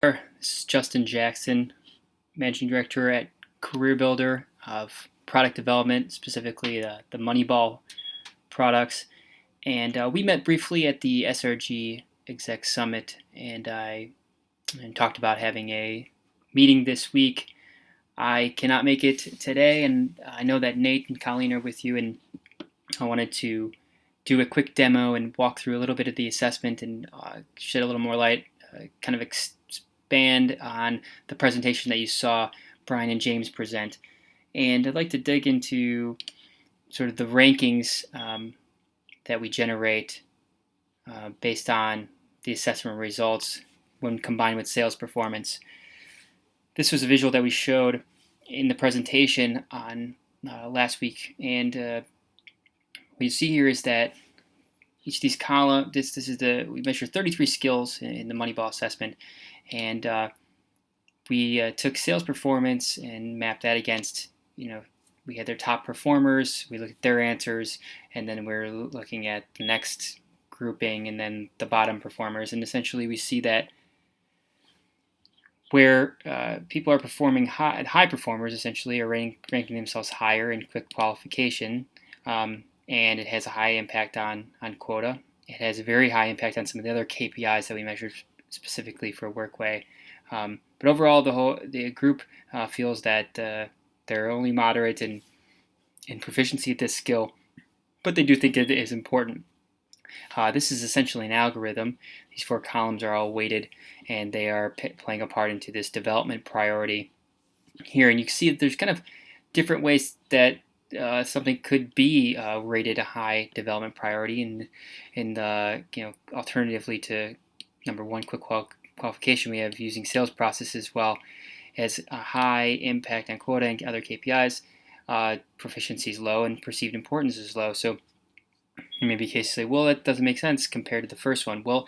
This is Justin Jackson, Managing Director at Career Builder of Product Development, specifically the Moneyball products. And we met briefly at the SRG Exec Summit, and I talked about having a meeting this week. I cannot make it today, and I know that Nate and Colleen are with you, and I wanted to do a quick demo and walk through a little bit of the assessment and shed a little more light, kind of expand on the presentation that you saw Brian and James present. And I'd like to dig into sort of the rankings that we generate based on the assessment results when combined with sales performance. This was a visual that we showed in the presentation on last week, and what you see here is that each of these columns, we measure 33 skills in the Moneyball assessment, and we took sales performance and mapped that against, we had their top performers, we looked at their answers, and then we're looking at the next grouping and then the bottom performers, and essentially we see that where people are performing high performers essentially are ranking themselves higher in quick qualification, and it has a high impact on quota. It has a very high impact on some of the other KPIs that we measured specifically for Workway. But overall, the group feels that they're only moderate in proficiency at this skill, but they do think it is important. This is essentially an algorithm. These 4 columns are all weighted, and they are playing a part into this development priority here. And you can see that there's kind of different ways that something could be rated a high development priority, and alternatively to number 1, quick qualification, we have using sales process as well as a high impact on quota and other KPIs. Proficiency is low and perceived importance is low. So maybe cases say, well, that doesn't make sense compared to the first one. Well,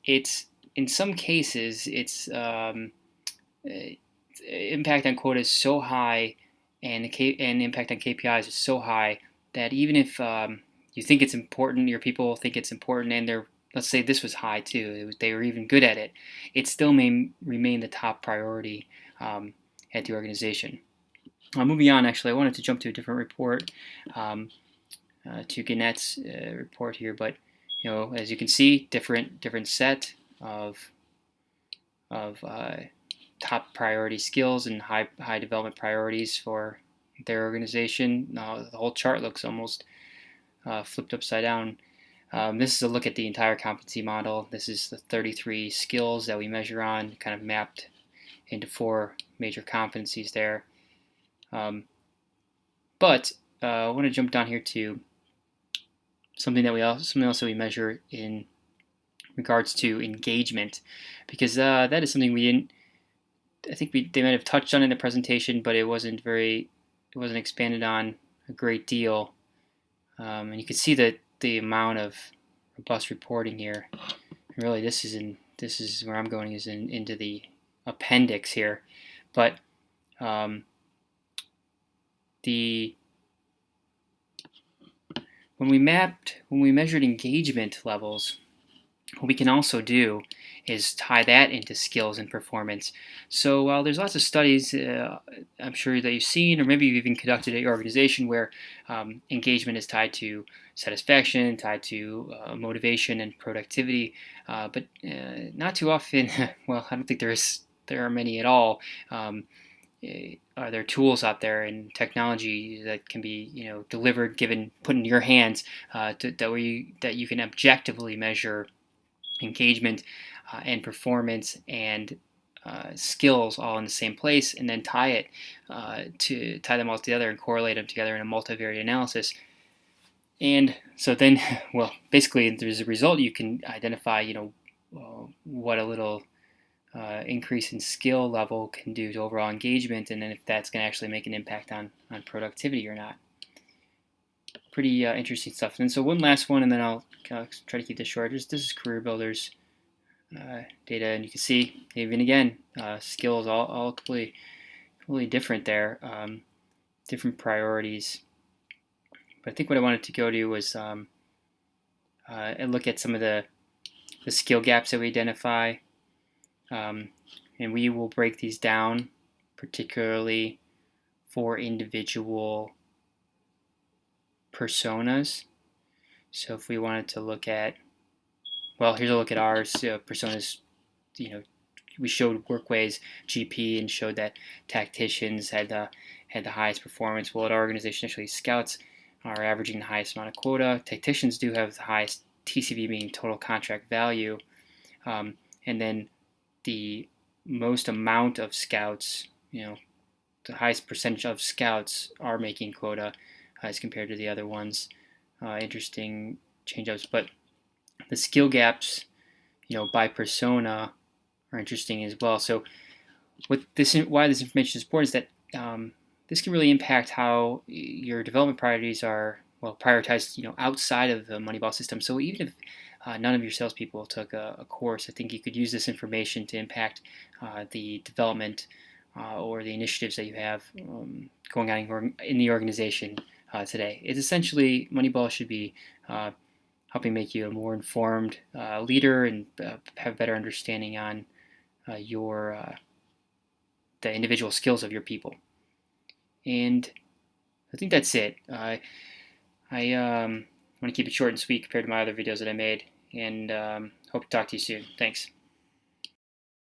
it's in some cases it's impact on quota is so high and impact on KPIs is so high that even if you think it's important, your people think it's important, and let's say this was high too, they were even good at it, it still may remain the top priority at the organization. Moving on, actually, I wanted to jump to a different report, to Gannett's report here, but as you can see, different set of top priority skills and high development priorities for their organization. Now the whole chart looks almost flipped upside down. This is a look at the entire competency model. This is the 33 skills that we measure on, kind of mapped into 4 major competencies there. But I want to jump down here to something else that we measure in regards to engagement, because that is something we didn't. I think they might have touched on in the presentation, but it wasn't expanded on a great deal. And you can see that the amount of robust reporting here. Really, this is where I'm going, is into the appendix here. But when we measured engagement levels, what we can also do is tie that into skills and performance. So while there's lots of studies I'm sure that you've seen, or maybe you've even conducted at your organization, where engagement is tied to satisfaction, tied to motivation and productivity, but not too often. Well, I don't think there are many at all. Are there tools out there and technology that can be delivered, put in your hands, that you can objectively measure engagement and performance and skills all in the same place, and then tie them all together and correlate them together in a multivariate analysis. And so then, well, basically, there's a result. You can identify, what a little increase in skill level can do to overall engagement, and then if that's going to actually make an impact on productivity or not. Pretty interesting stuff. And so one last one, and then I'll try to keep this short. This is Career Builder's data, and you can see, even again, skills all completely different there, different priorities. But I think what I wanted to go to was and look at some of the skill gaps that we identify. and we will break these down particularly for individual personas. So if we wanted to look at, well, here's a look at ours. Personas, we showed Workway's GP and showed that tacticians had the highest performance. Well, at our organization, actually, scouts are averaging the highest amount of quota. Tacticians do have the highest TCV, being total contract value, and then the most amount of scouts, the highest percentage of scouts are making quota as compared to the other ones. Interesting change-ups, but the skill gaps, by persona are interesting as well. So why this information is important is that this can really impact how your development priorities are prioritized, outside of the Moneyball system. So even if none of your salespeople took a course, I think you could use this information to impact the development or the initiatives that you have going on in the organization today. It's essentially, Moneyball should be helping make you a more informed leader and have better understanding on the individual skills of your people. And I think that's it. I want to keep it short and sweet compared to my other videos that I made, and hope to talk to you soon. Thanks.